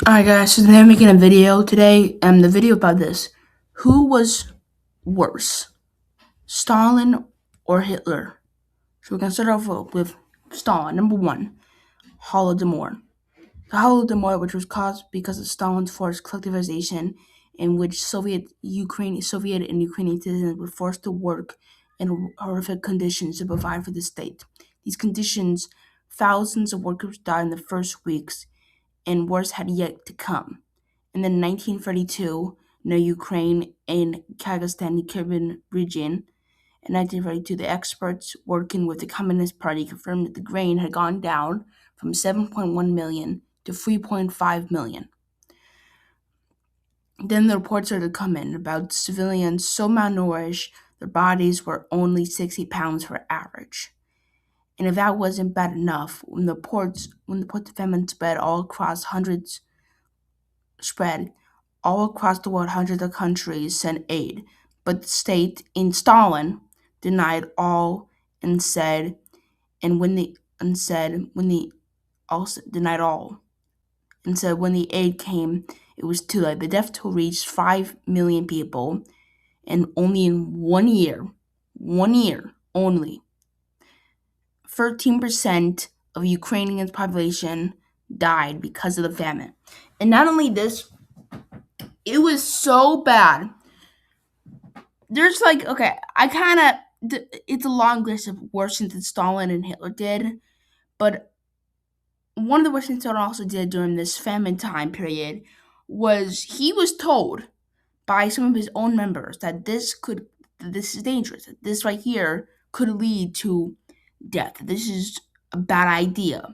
Alright guys, so they're making a video today, the video about this. Who was worse, Stalin or Hitler? So we're gonna start off with Stalin. Number one, Holodomor. The Holodomor, which was caused because of Stalin's forced collectivization, in which Soviet and Ukrainian citizens were forced to work in horrific conditions to provide for the state. These conditions, thousands of workers died in the first weeks, and worse had yet to come. And then in 1932, Ukraine and Kazakhstan Kyrgyzstan region. In 1942, the experts working with the Communist Party confirmed that the grain had gone down from 7.1 million to 3.5 million. Then the reports started to come in about civilians so malnourished their bodies were only 60 pounds per average. And if that wasn't bad enough, when the famine spread all across the world, hundreds of countries sent aid, but the state in Stalin denied all and said, and when the also denied all and said when the aid came, it was too late. The death toll reached 5 million people, and only in 1 year only, 13% of Ukrainians' population died because of the famine. And not only this, it was so bad. There's like, okay, it's a long list of worse things that Stalin and Hitler did, but one of the worst things Stalin also did during this famine time period was he was told by some of his own members that this is dangerous, that this right here could lead to death. This is a bad idea.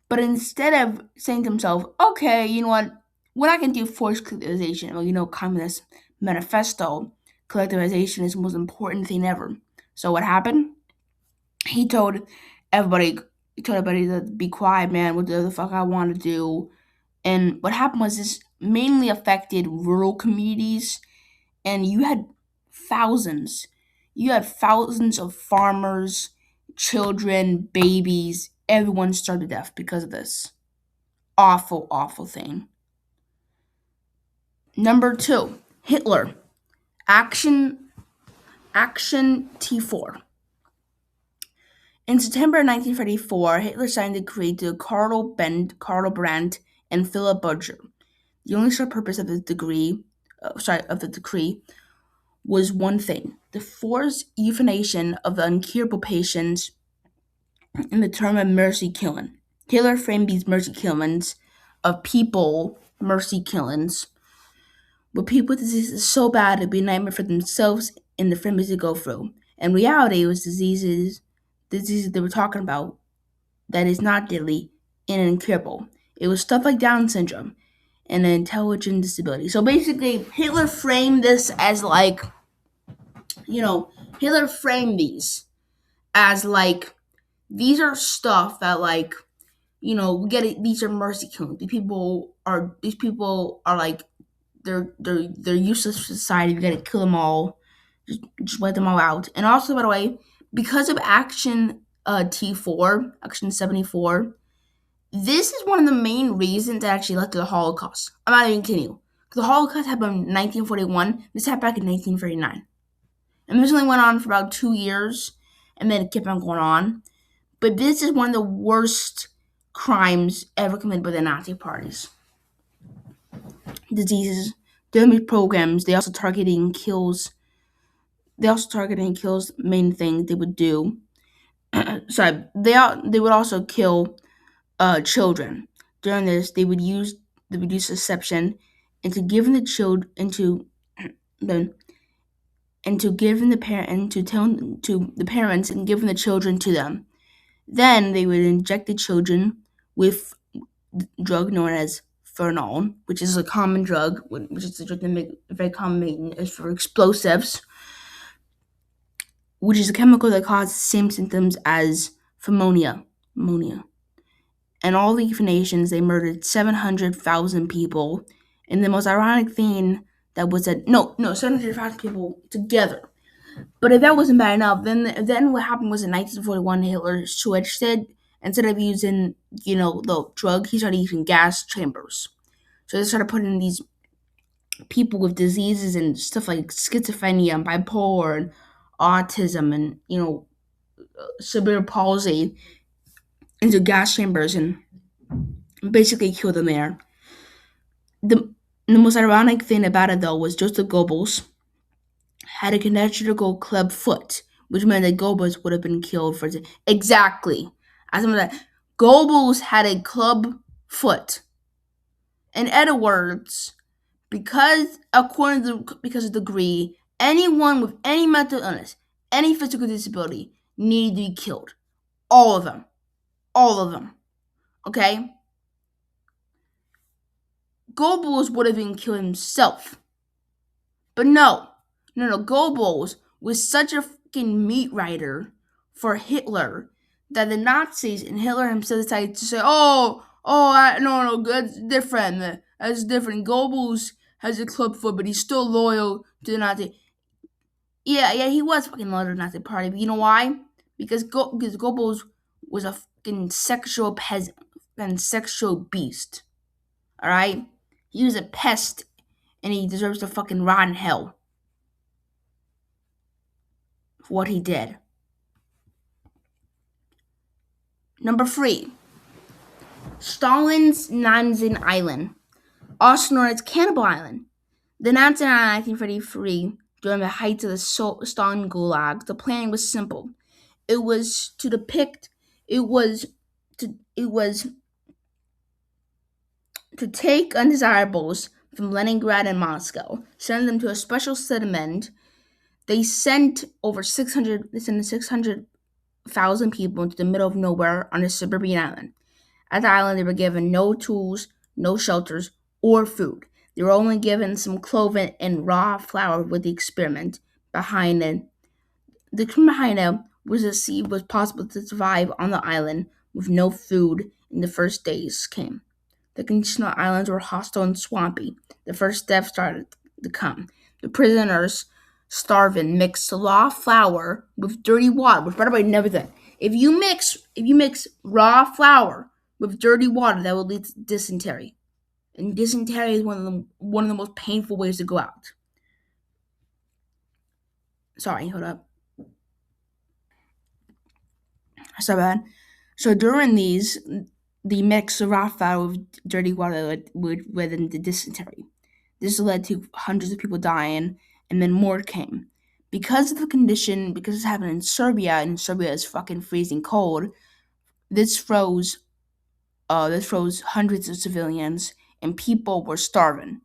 But instead of saying to himself, okay, you know what, we're not going to do forced collectivization, or, Communist Manifesto, collectivization is the most important thing ever. So what happened? He told everybody, to be quiet, man, what the fuck I want to do. And what happened was this mainly affected rural communities, and thousands, you had thousands of farmers, children, babies, everyone starved to death because of this awful, awful thing. Number two, Hitler. Action T4. In September 1934, Hitler signed a decree to Karl Brandt, and Philip Budger. The only sole purpose of the decree was one thing: the forced euthanization of the incurable patients in the term of mercy killing. Hitler framed these mercy killings, with people with diseases so bad it'd be a nightmare for themselves and their families to go through. In reality, it was diseases they were talking about that is not deadly and incurable. It was stuff like Down syndrome and an intelligent disability. So basically, Hitler framed this as like, you know, Hitler framed these as like, these are stuff that like, we get it. These are mercy killings. These people are like, they're useless for society. We gotta kill them all. Just let them all out. And also, by the way, because of Action 74, this is one of the main reasons that actually led to the Holocaust. I'm not even kidding you. The Holocaust happened in 1941. This happened back in 1939. And this only went on for about 2 years, and then it kept on going on. But this is one of the worst crimes ever committed by the Nazi parties. Diseases, damage programs, they also targeting kills. Main thing they would do. Sorry, they would also kill children. During this, they would use deception into giving the child the into giving the parent into telling to the parents and giving the children to them. Then they would inject the children with drug known as phenol, which is a common drug, which is a drug that very common is for explosives, which is a chemical that causes the same symptoms as pneumonia. And all the nations, they murdered 700,000 people. And the most ironic thing that was that 700,000 people together. But if that wasn't bad enough, then what happened was in 1941, Hitler switched it. Instead of using, the drug, he started using gas chambers. So they started putting these people with diseases and stuff like schizophrenia and bipolar and autism and cerebral palsy into gas chambers and basically killed them there. The most ironic thing about it though was Joseph Goebbels had a congenital club foot, which meant that Goebbels would have been killed for exactly. As I'm that Goebbels had a club foot. In other words, because of the degree, anyone with any mental illness, any physical disability needed to be killed. All of them. All of them. Okay? Goebbels would have been killed himself. But no. Goebbels was such a fucking meat writer for Hitler that the Nazis and Hitler himself decided to say, no, that's different. That's different. Goebbels has a club foot, but he's still loyal to the Nazi. Yeah, he was fucking loyal to the Nazi party. But you know why? Because Goebbels was a fucking sexual peasant and sexual beast. All right, he was a pest, and he deserves to fucking rot in hell for what he did. Number 3, Stalin's Nansen Island, also known as Cannibal Island. The Nansen Island in 1933, during the height of the Stalin Gulag, the plan was simple. It was to depict. It was it was to take undesirables from Leningrad and Moscow, send them to a special settlement. They sent 600,000 people into the middle of nowhere on a suburban island. At the island, they were given no tools, no shelters, or food. They were only given some clothing and raw flour with the experiment behind it. The experiment behind it was to see if it was possible to survive on the island with no food in the first days came. The conditional islands were hostile and swampy. The first death started to come. The prisoners, starving, mixed raw flour with dirty water, which by the way never did. If you mix raw flour with dirty water, that will lead to dysentery. And dysentery is one of the most painful ways to go out. Sorry, hold up. So bad. So during these, the mix of raw flour with dirty water would lead into dysentery. This led to hundreds of people dying, and then more came. Because of the condition, because it's happened in Serbia, and Serbia is fucking freezing cold, this froze hundreds of civilians, and people were starving.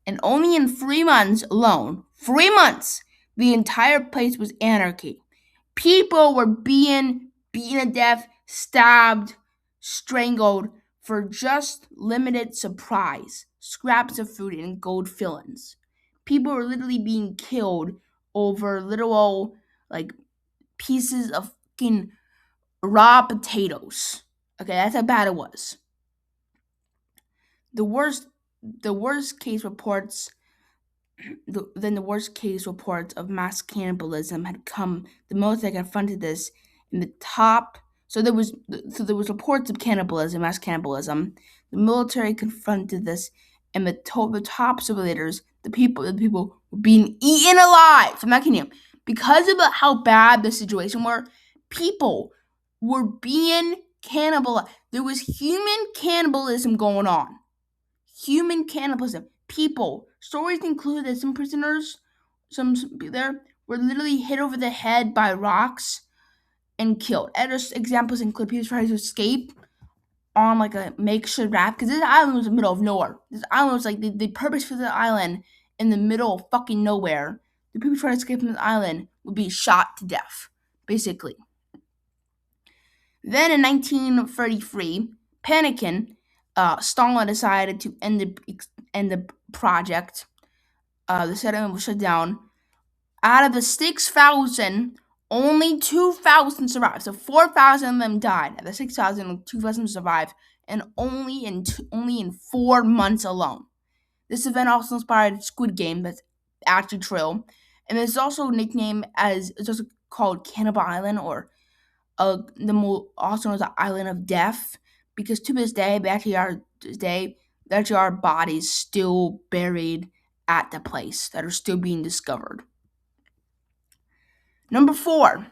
And only in 3 months alone, 3 months, the entire place was anarchy. People were being beaten to death, stabbed, strangled for just limited supplies, scraps of food, and gold fillings. People were literally being killed over little old, like, pieces of fucking raw potatoes. Okay, that's how bad it was. The worst, the worst case reports then the worst case reports of mass cannibalism had come. The military confronted this in the top. So there was reports of cannibalism, mass cannibalism. The military confronted this, and the top civilians, the people were being eaten alive. I'm not kidding you. Because of how bad the situation were, people were being cannibalized. There was human cannibalism going on. Human cannibalism. People. Stories include that some prisoners, some there, were literally hit over the head by rocks and killed. Other examples include people trying to escape on like a makeshift raft, because this island was in the middle of nowhere. This island was like they purpose for the island in the middle of fucking nowhere. The people trying to escape from the island would be shot to death, basically. Then in 1933, panicking, Stalin decided to end the project. The settlement was shut down. Out of the 6,000, only 2,000 survived. So 4,000 of them died. Out of the 6,000, 2,000 survived, and only in 4 months alone. This event also inspired Squid Game. That's actually true, and it's also it's also called Cannibal Island, or also known as the Island of Death, because to this day, back to our day, that there are bodies still buried at the place that are still being discovered. Number 4,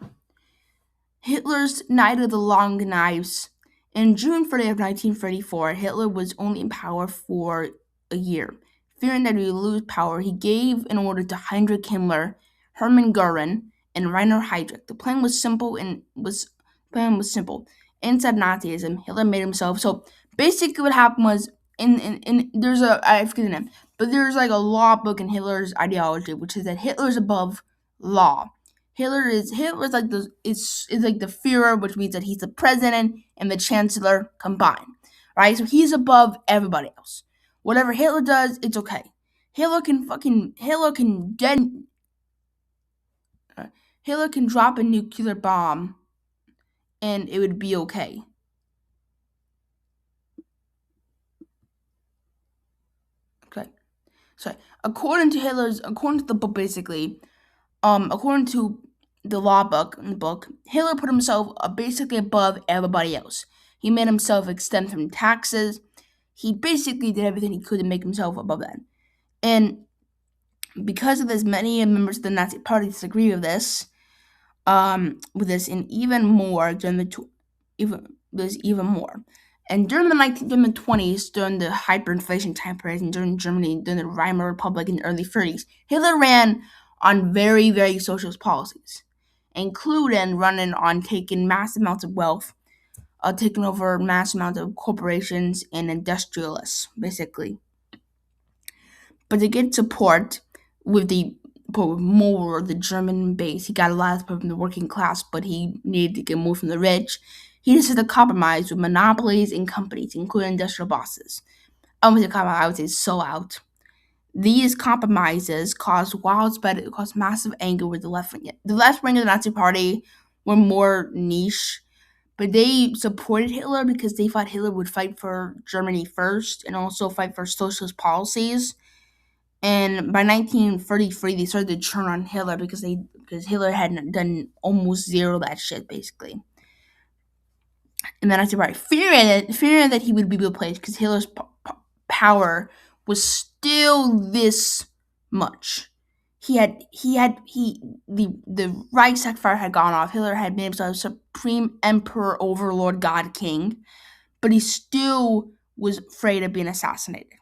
Hitler's Night of the Long Knives. In June 30th, 1934, Hitler was only in power for a year. Fearing that he would lose power, he gave an order to Heinrich Himmler, Hermann Goering, and Rainer Heydrich. The plan was simple. Inside Nazism, Hitler made himself. So basically, what happened was in there's a I forget the name, but there's like a law book in Hitler's ideology, which is that Hitler's above law. Hitler's like is like the Führer, which means that he's the president and the chancellor combined, right? So he's above everybody else. Whatever Hitler does, it's okay. Hitler can Hitler can drop a nuclear bomb, and it would be okay. Okay, so according to the book, basically, according to the law book in the book, Hitler put himself basically above everybody else. He made himself exempt from taxes. He basically did everything he could to make himself above that. And because of this, many members of the Nazi Party disagree and even more during even more. And during the 20s, during the hyperinflation time period, and during Germany, during the Weimar Republic in the early 30s, Hitler ran on very, very socialist policies, including running on taking massive amounts of wealth, taking over massive amounts of corporations and industrialists, basically. But to get support with more the German base, he got a lot of support from the working class, but he needed to get more from the rich. He decided to compromise with monopolies and companies, including industrial bosses. I would say sell out. These compromises caused massive anger with the left wing. The left wing of the Nazi Party were more niche, but they supported Hitler because they thought Hitler would fight for Germany first and also fight for socialist policies. And by 1933, they started to turn on Hitler because Hitler had done almost zero of that shit, basically. And then I said, right, fearing that he would be replaced because Hitler's power was still this much. The Reichstag had gone off. Hitler had made himself supreme emperor, overlord, god, king, but he still was afraid of being assassinated.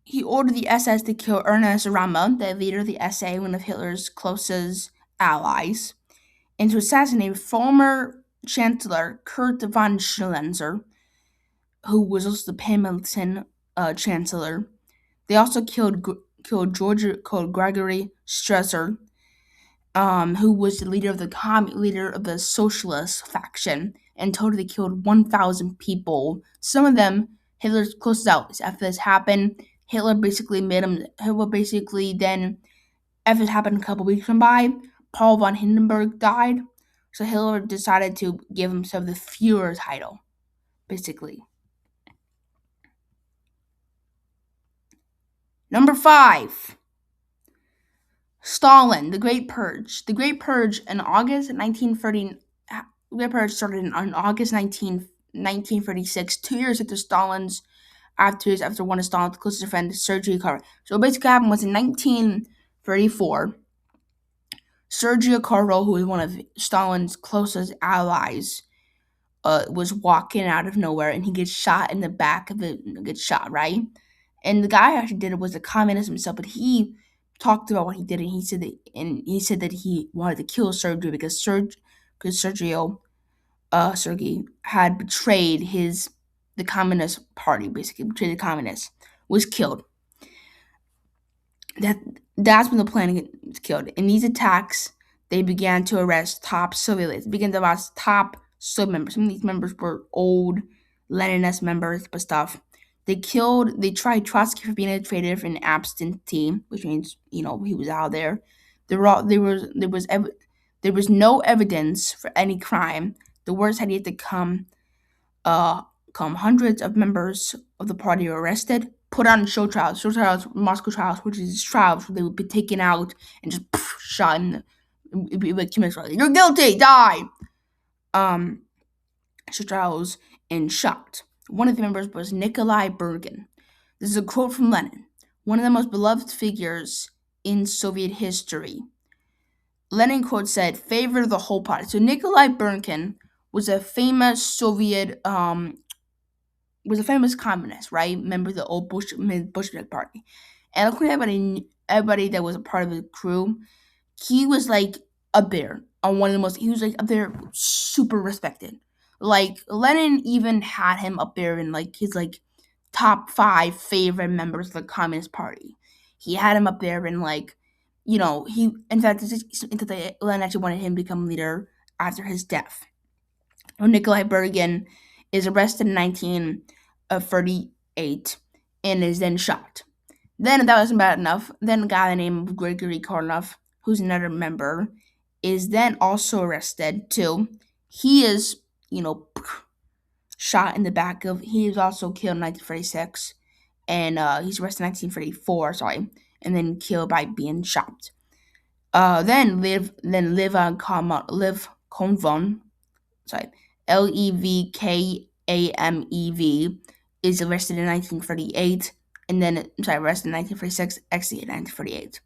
He ordered the SS to kill Ernest Rama, the leader of the SA, one of Hitler's closest allies, and to assassinate former Chancellor Kurt von Schlenzer, who was also the Hamilton Chancellor. They also killed Gregory Stresser, who was the leader of the socialist faction, and totally killed 1,000 people. Some of them Hitler's closest allies. After this happened, Hitler basically then, after it happened a couple weeks went by, Paul von Hindenburg died. So Hitler decided to give himself the Führer title, basically. Number 5. Stalin, the Great Purge. The Great Purge in August 1930. Great Purge started on August 1936, 2 years after one of Stalin's closest friends, Sergei Karl. So basically, what happened was in 1934, Sergei Karl, who was one of Stalin's closest allies, was walking out of nowhere, and he gets shot in the back of it. Gets shot, right? And the guy who actually did it was a communist himself, but he talked about what he did, and he said that he wanted to kill Sergei because Sergei had betrayed the Communist Party, basically betrayed the communists, was killed. That's when the plan was killed. In these attacks, they began to arrest top Soviets. They began to arrest top Soviet members. Some of these members were old Leninist members, but stuff. They tried Trotsky for being a traitor and absentee, which means, he was out there. There was no evidence for any crime. The worst had yet to come. Hundreds of members of the party were arrested, put on show trials, Moscow trials, which is trials where they would be taken out and just shot in you're guilty, die. Show trials and shot. One of the members was Nikolai Bergin. This is a quote from Lenin, one of the most beloved figures in Soviet history. Lenin quote said, "Favor the whole party." So Nikolai Bergin was a famous was a famous communist, right? Member of the old Bolshevik party. And according to everybody that was a part of the crew, he was like up there on one of the most. He was like up there, super respected. Like Lenin even had him up there in like his like top five favorite members of the Communist Party. He had him up there in like, he in fact Lenin actually wanted him to become leader after his death. Nikolai Bergin is arrested in 1938 and is then shot. Then, if that wasn't bad enough, then a guy named Grigory Kornov, who's another member, is then also arrested too. He is, shot in the back of. He was also killed in 1936, and he's arrested in 1934. Sorry, and then killed by being shot. Liv Konvon, sorry, Levkamev is arrested in 1938, and then arrested in 1946, executed in 1948.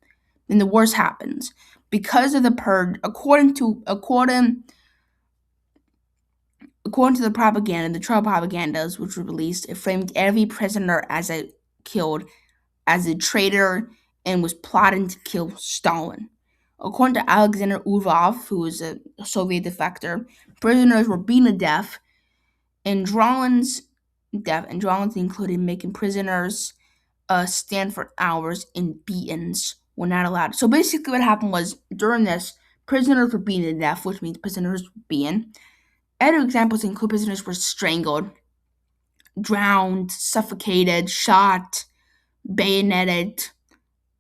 Then the worst happens because of the purge. According to the propaganda, the trial propagandas which were released, it framed every prisoner as a killed as a traitor and was plotting to kill Stalin. According to Alexander Uvov, who was a Soviet defector, prisoners were beaten to death, and Dralin's included making prisoners stand for hours in beatings when not allowed. So basically, what happened was during this, prisoners were beaten to death, which means prisoners were beaten. Other examples include prisoners were strangled, drowned, suffocated, shot, bayoneted.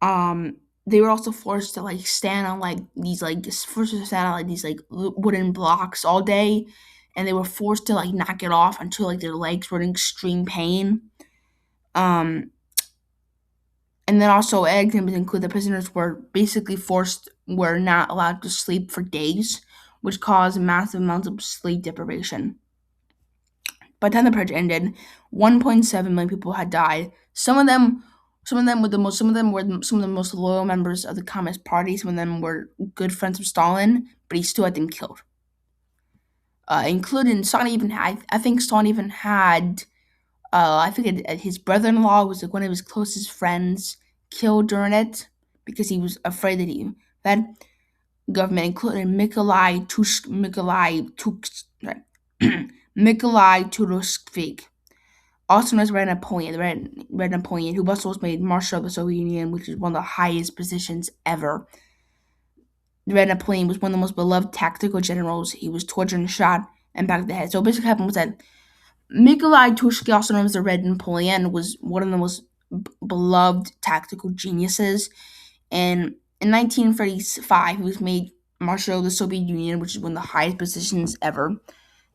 They were also forced to like stand on like these like forced to stand on like these like wooden blocks all day, and they were forced to like not get off until like their legs were in extreme pain. Um, and then also examples include the prisoners were not allowed to sleep for days, which caused massive amounts of sleep deprivation. By the time the purge ended, 1.7 million people had died. Some of them were some of the most loyal members of the Communist Party. Some of them were good friends of Stalin, but he still had them killed. Including Stalin even had, I think Stalin even had, I think his brother-in-law was like one of his closest friends killed during it because he was afraid that government, including Nikolai Turushvik, also known as Red Napoleon, who also was made Marshal of the Soviet Union, which is one of the highest positions ever. The Red Napoleon was one of the most beloved tactical generals. He was tortured and shot and back of the head. So basically what happened was that Nikolai Turushvik, also known as the Red Napoleon, was one of the most beloved tactical geniuses. And in 1935, he was made Marshal of the Soviet Union, which is one of the highest positions ever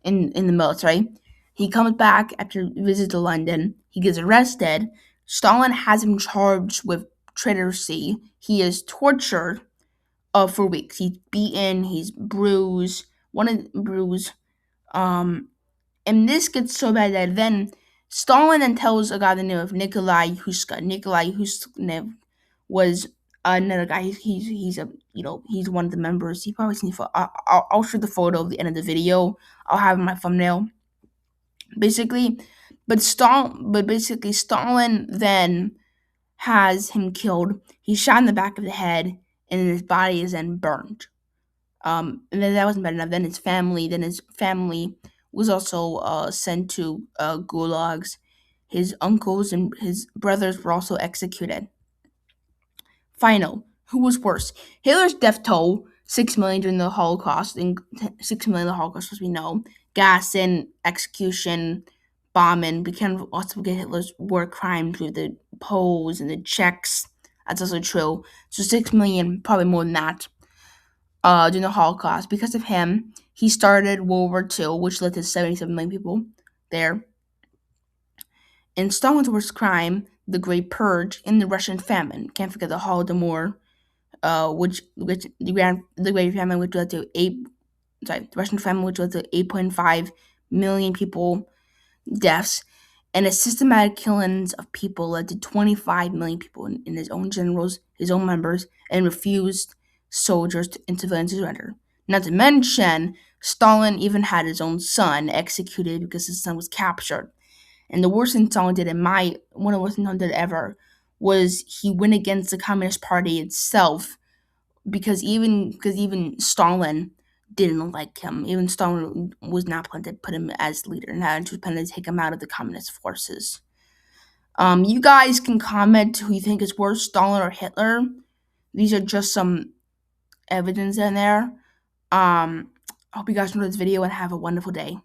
in the military. He comes back after a visit to London. He gets arrested. Stalin has him charged with traitorcy. He is tortured for weeks. He's beaten. He's bruised. Um, and this gets so bad that then Stalin then tells a guy by the name of Nikolai Huska. Nikolai Huska was another guy. He's one of the members. He probably seen. I'll show the photo at the end of the video. I'll have my thumbnail. Basically, basically Stalin then has him killed. He's shot in the back of the head, and his body is then burned. And then that wasn't bad enough. Then his family was also sent to gulags. His uncles and his brothers were also executed. Final, who was worse? Hitler's death toll, 6 million during the Holocaust, and 6 million in the Holocaust, as we know. Gassing, execution, bombing, became also Hitler's war crimes with the Poles and the Czechs. That's also true. So 6 million, probably more than that, during the Holocaust. Because of him, he started World War II, which led to 77 million people there. And Stalin's worst crime, the Great Purge, and the Russian famine. Can't forget the Holodomor, which the Great Famine, which led to the Russian famine, which led to 8.5 million people deaths. and his systematic killings of people led to 25 million people in his own generals, his own members, and refused soldiers and civilians to surrender. Not to mention, Stalin even had his own son executed because his son was captured. And the worst thing Stalin did, one of the worst things Stalin did ever, was he went against the Communist Party itself, because even Stalin didn't like him. Even Stalin was not planning to put him as leader, and had to planning to take him out of the communist forces. You guys can comment who you think is worse, Stalin or Hitler. These are just some evidence in there. I hope you guys enjoyed this video and have a wonderful day.